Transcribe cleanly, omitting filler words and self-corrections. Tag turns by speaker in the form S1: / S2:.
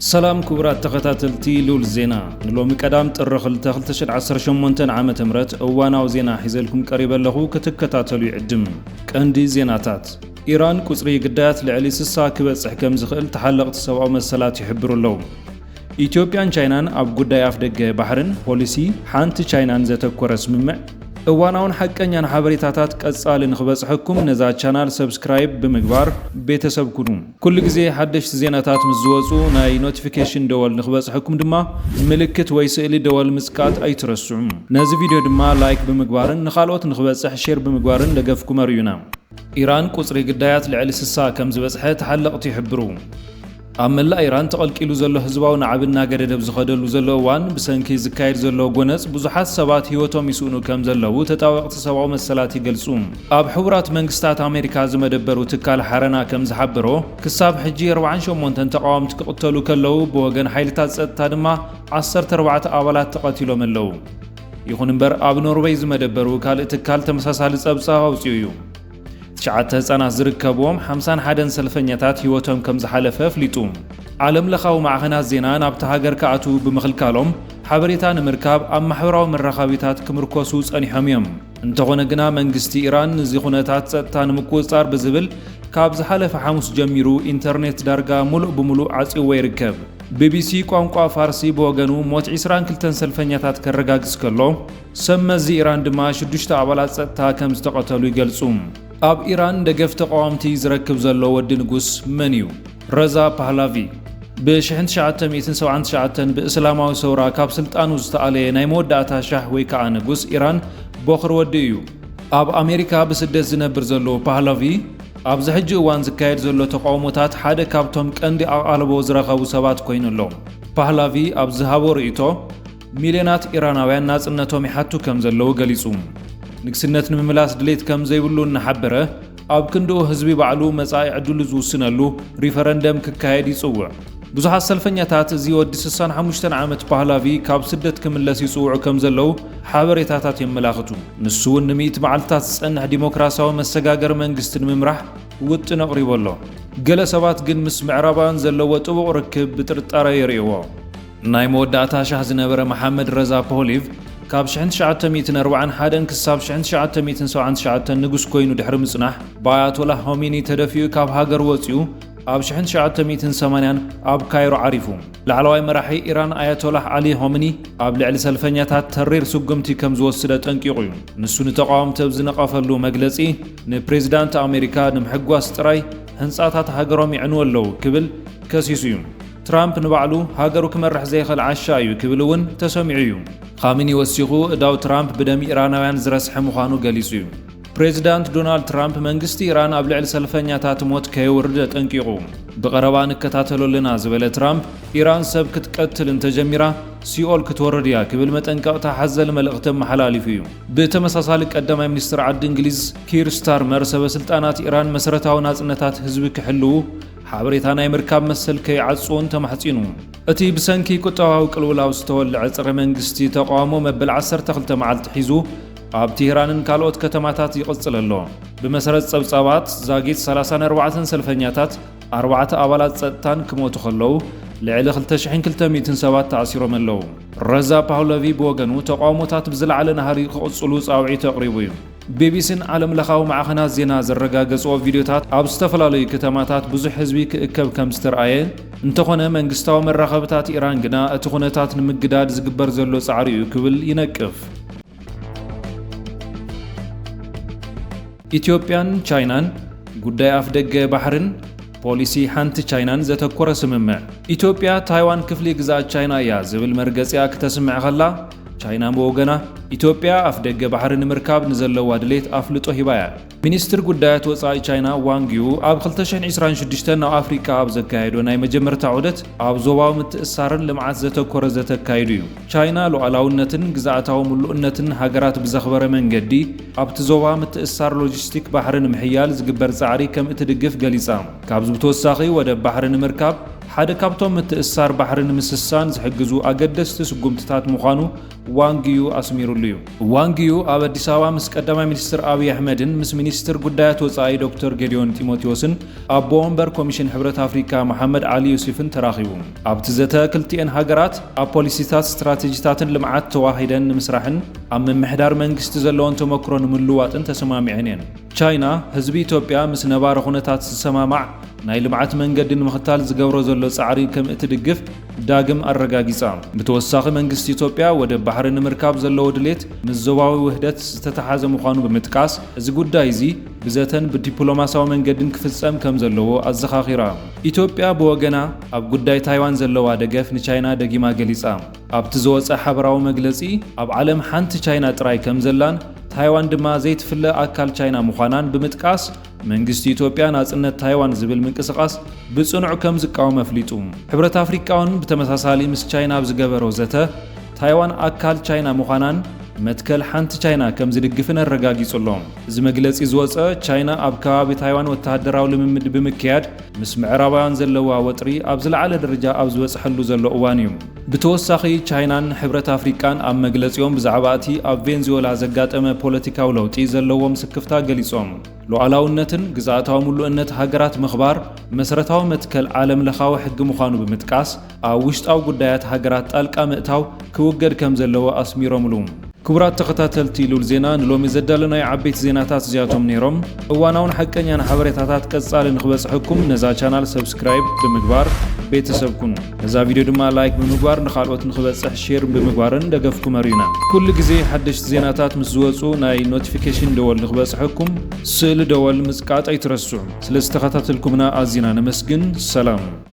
S1: سلام كبرات تخاتلتي لول زينا نلومي قدام طرخل تخلتشد 18 عامة مرت اواناو زينا حيزلكم قريبا له كتكتاتلو يعدم قندي زيناتات إيران قصري قدات لعلي سسا كبصح كم زخل تحلقت سبعو مسلات يحبروا اللوم إثيوبيان چاينان أب قداي أفدق بحرن بوليسي حانت چاينان زتكور اسممع اواناون حقኛን ሐበሬታታት ቀጻል ንخبصحكم ነዛ ቻናል ሰብስክራይብ በመግባር ቤተሰብ ኩኑ ኩሉ ጊዜ ሐደሽ ዜናታት ምዝወጹ ናይ ኖቲፊኬሽን ደወል ንخبصحكم ድማ ምልክት ወይ ስእሊ ደወል ምስቃት አይትረሱም ነዚ ቪዲዮ ድማ ላይክ በመግባርን ንኻልኦት ንخبصح ሼር በመግባርን ደገፍኩም አርዩና ኢራን ቁጽሪ ግዳያት ልዕሊ ስሳ ከም ዝበጽሐ ተሐለቅቲ ይሕብሩ أملا إيران تقلقلو زلو حزباو نعبنا قددب زخدلو زلو وان بسنكي زكاير زلو غونص بزحات سبات هيوتوم يسونو كم زلو تتاوقت سبعو مسلات يقلصوم اب حبرات منغستات امريكا زمدبرو تكال حرنا كم زحبرو كساب حجي 48 تقاوم تقتلو كلو بوغن حيلتات صدتا دما 14 ابالات تقتلو ملو يخون امبر اب نوروي زمدبرو كال تكال تمساسال صبصاو وصيو شعات هصانات زركبوم 51 سلفنيات هيوتهم كم زحلف فليتوم عالم لخاو معخنا زينا نابت هاجر كاتو بمخلكالهم حبريتان مركاب ام محوراو مرخابيتات كمركوسو صنيحميم انتغونه غنا منغستي ايران زي خونتات صتان مقوصار بزبل كاب زحلف حموس جميرو انترنت دارغا ملؤ بملؤ عصيو يركب BBC ቋንቋ ፋርሲ በወገኑ ሞት 22 ሰልፈኛታት ከረጋግስ ከሎ ሰመዚ ኢራን ድማ 6 አባላት ጸጥታ ከም ዝተቀተሉ ይገልጹም ኣብ ኢራን ደገፍ ተቃዋምቲ ዝረክብ ዘሎ ወዲ ንጉስ መንዩ ረዛ ፓህላቪ በ1979 በእስላማዊ ሰውራ ካብ ስልጣኑ ዝተአለየ ናይ መወዳእታ ሻህ ወይ ከዓ ንጉስ ኢራን ቦኽር ወዲ እዩ ኣብ አሜሪካ በስደት ዝነብር ዘሎ ፓህላቪ ኣብ ዝሕጂ እዋን ዝካየድ ዘሎ ተቃውሞታት ሓደ ካብቶም ቀንዲ ኣቃልቦ ዝረኸቡ ሰባት ኮይኑሎ ፓህላቪ ኣብ ዝሃቦ ርእይቶ ሚልዮናት ኢራናውያን ናጽነቶም ይሓቱ ከም ዘለው ገሊጹ ንግስነት ንምምላስ ድሌት ከም ዘይብሉ እናሓበረ ኣብ ክንዱ ህዝቢ ባዕሉ መጻኢ ዕድሉ ዝውስነሉ ሪፈረንደም ክካየድ ይጽውዕ ብዙሓት ሰልፈኛታት እዚ ወዲ 65 ዓመት ፓህላቪ ካብ ስደት ክምለስ ይጽውዑ ከም ዘለው ሓበሬታታት የመላኽቱ ንሱ ንሚት መዓልታት ዝጸንሕ ዲሞክራሲያዊ መሰጋገር መንግስት ንምምራሕ ውጥን ኣቕሪቦሎ ገለ ሰባት ግን ምስ ምዕራባውያን ዘለዎ ጥቡቕ ርክብ ብጥርጣረ የርእይዎ ናይ መወዳእታ ሻህ ዝነበረ መሐመድ ረዛ ፖህሊቭ ካብ 1941 ክሳብ 1979 ንጉስ ኮይኑ ድሕሪ ምጽናሕ ባያቶላህ ሆሚኒ ተደፊኡ ካብ ሃገር ወጽዩ ኣብ 1980 ኣብ ካይሮ ዓሪፉ ላዕለዋይ መራሒ ኢራን አያቶላህ አሊ ሆሚኒ ኣብ ልዕሊ ሰልፈኛታት ተሪር ስጉምቲ ከም ዝወስደ ጠንቂቑ እዩ ንሱ ንተቃወምቲ ዝነቐፈሉ መግለጺ ንፕሬዝዳንት አሜሪካ ንምሕጓስ ጥራይ ህንጻታት ሃገሮም ይዕንው ኣለው ክብል ከሲሱ እዩ ትራምፕ ንባዕሉ ሃገሩ ክመርሕ ዘይኽእል ዓሻ እዩ ክብል እውን ተሰሚዑ እዩ ኻሚኒ ወሲኹ እዳው ትራምፕ ብደም ኢራናውያን ዝረስሐ ምዃኑ ገሊጹ እዩ ፕሬዝዳንት ዶናልድ ትራምፕ መንግስቲ ኢራን ኣብ ልዕሊ ሰልፈኛታት ሞት ከይወርድ ጠንቂቑ ብቐረባ ንከታተለልና ዝበለ ትራምፕ ኢራን ሰብ ክትቀትል እንተጀሚራ ሲኦል ክትወርድ እያ ክብል መጠንቀቕታ ሓዘል መልእኽቲ መሓላሊፉ እዩ ብተመሳሳሊ ቀዳማይ ሚኒስትር ዓዲ እንግሊዝ ኪር ስታርመር ሰበስልጣናት ኢራን መሰረታዊ ናጽነታት ህዝቢ ክሕልው ሓበሬታ ናይ ምርካብ መሰል ከይዓጽውን ተማሕጺኑ እቲ ብሰንኪ ቁጠባዊ ቅልውላው ዝተወልዐ ፀረ መንግስቲ ተቃውሞ መበል 12 መዓልቲ ሒዙ ኣብ ቴህራንን ካልኦት ከተማታት ይቕጽል ኣሎ ብመሰረት ጸብጻባት ዛጊት 34 ሰልፈኛታት 4 ኣባላት ጸጥታን ክሞቱ ከለው ልዕሊ 2200 ሰባት ተኣሲሮም ኣለው ረዛ ፓህላቪ ብወገኑ ተቃውሞታት ብዝለዓለ ናህሪ ክቕጽሉ ጻውዒት ኣቕሪቡ እዩ ቢቢሲን ዓለም ለኻዊ ማዕኸናት ዜና ዘረጋገጽዎ ቪድዮታት ኣብ ዝተፈላለዩ ከተማታት ብዙሕ ህዝቢ ክእከብ ከም ዝተረኣየ እንተኾነ መንግስታዊ መራኸብታት ኢራን ግና እቲ ኩነታት ንምግዳድ ዝግበር ዘሎ ጻዕሪ እዩ ክብል ይነቅፍ ኢትዮጵያን ቻይናን ጉዳይ ኣፍደገ ባሕርን ፖሊሲ ሓንቲ ቻይናን ዘተኮረ ስምምዕ ኢትዮጵያ ታይዋን ክፍሊ ግዛት ቻይና እያ ዝብል መርገጽያ ክትስምዕ ከላ ቻይና በወገና ኢትዮጵያ ኣፍደገ ባሕሪ ንምርካብ ንዘለዋ ድሌት ኣፍልጦ ሂባያ ሚኒስትር ጉዳያት ወጻኢ ቻይና ዋንጊዩ ኣብ 2026 ናብ ኣፍሪካ ኣብ ዘካየዶ ናይ መጀመርታ ዑደት ኣብ ዞባዊ ምትእስሳርን ልምዓት ዘተኮረ ዘተካይዱ እዩ ቻይና ሉዓላውነትን ግዛኣታዊ ምሉእነትን ሃገራት ብዘኽበረ መንገዲ ኣብቲ ዞባ ምትእስሳር ሎጂስቲክ ባሕሪ ንምሕያል ዝግበር ጻዕሪ ከም እትድግፍ ገሊጻ ካብዚ ብተወሳኺ ወደብ ባሕሪ ንምርካብ ሓደ ካብቶም ምትእስሳር ባሕርን ምስሳን ዝሕግዙ ኣገደስቲ ስጉምትታት ምዃኑ ዋንጊዩ ኣስሚሩሉ እዩ። ዋንጊዩ ኣብ ኣዲስ ኣበባ ምስ ቀዳማይ ሚኒስትር ኣብይ ኣሕመድን ምስ ሚኒስትር ጉዳያት ወጻኢ ዶክተር ጌዲዮን ጢሞቴዎስን ኣቦ ወንበር ኮሚሽን ሕብረት ኣፍሪካ መሐመድ ዓሊ ዩሱፍን ተራኺቡ። ኣብቲ ዘተ ክልቲአን ሃገራት ኣብ ፖሊሲታት ስትራቴጂታትን ልምዓት ተዋሂደን ንምስራሕን ኣብ ምምሕዳር መንግስቲ ዘለዎን ተመክሮ ንምልዋጥን ተሰማሚዐን እየን። ቻይና ህዝቢ ኢትዮጵያ ምስ ነባረ ኩነታት ዝሰማማዕ ናይ ልምዓት መንገዲ ንምኽታል ዝገብሮ ዘሎ ጻዕሪ ከም እትድግፍ ዳግም ኣረጋጊጻ። ብተወሳኺ መንግስቲ ኢትዮጵያ ወደ ባሕሪ ንምርካብ ዘለዎ ድሌት ምስ ዞባዊ ውህደት ዝተተሓዘ ምዃኑ ብምጥቃስ እዚ ጉዳይ እዚ ብዘተን ብዲፕሎማሳዊ መንገድን ክፍጸም ከም ዘለዎ ኣዘኻኺራ። ኢትዮጵያ ብወገና ኣብ ጉዳይ ታይዋን ዘለዋ ደገፍ ንቻይና ደጊማ ገሊጻ። ኣብቲ ዝወፀ ሓበራዊ መግለጺ ኣብ ዓለም ሓንቲ ቻይና ጥራይ ከም ዘላን ታይዋን ድማ ዘይትፍለ ኣካል ቻይና ምዃናን ብምጥቃስ መንግስቲ ኢትዮጵያ ናጽነት ታይዋን ዝብል ምንቅስቓስ ብጽኑዕ ከም ዝቃወም ኣፍሊጡ። ሕብረት ኣፍሪቃውን ብተመሳሳሊ ምስ ቻይና ብዝገበሮ ዘተ ታይዋን ኣካል ቻይና ምዃናን መትከል ሓንቲ ቻይና ከም ዝድግፍን ኣረጋጊጹሎም። እዚ መግለጺ ዝወፀ ቻይና ኣብ ከባቢ ታይዋን ወተሃደራዊ ልምምድ ብምክያድ ምስ ምዕራባውያን ዘለዋ ወጥሪ ኣብ ዝለዓለ ደረጃ ኣብ ዝበፅሐሉ ዘሎ እዋን እዩ። ብተወሳኺ ቻይናን ሕብረት ኣፍሪቃን ኣብ መግለጺኦም ብዛዕባ እቲ ኣብ ቬንዙዌላ ዘጋጠመ ፖለቲካዊ ለውጢ ዘለዎም ስክፍታ ገሊጾም ሉዓላውነትን ግዛኣታዊ ምሉእነት ሃገራት ምኽባር መሰረታዊ መትከል ዓለም ለኻዊ ሕጊ ምዃኑ ብምጥቃስ ኣብ ውሽጣዊ ጉዳያት ሃገራት ጣልቃ ምእታው ክውገድ ከም ዘለዎ ኣስሚሮምሉ። ክቡራት ተኸታተልቲ ሉል ዜና ንሎሚ ዘዳለናዮ ዓበይቲ ዜናታት እዚኣቶም ነይሮም። እዋናውን ሓቀኛን ሓበሬታታት ቀጻሊ ንኽበጽሐኩም ነዛ ቻናል ሰብስክራይብ ብምግባር ቤተሰብ ኩኑ። ነዛ ቪድዮ ድማ ላይክ ብምግባር ንኻልኦት ንኽበጽሕ ሼር ብምግባርን ደገፍኩም ኣርዩና። ኩሉ ግዜ ሓደሽቲ ዜናታት ምስ ዝወጹ ናይ ኖቲፊኬሽን ደወል ንኽበጽሐኩም ስእሊ ደወል ምጽቃጥ ኣይትረስዑ። ስለ ዝተኸታተልኩምና ኣዝና ነመስግን። ሰላም።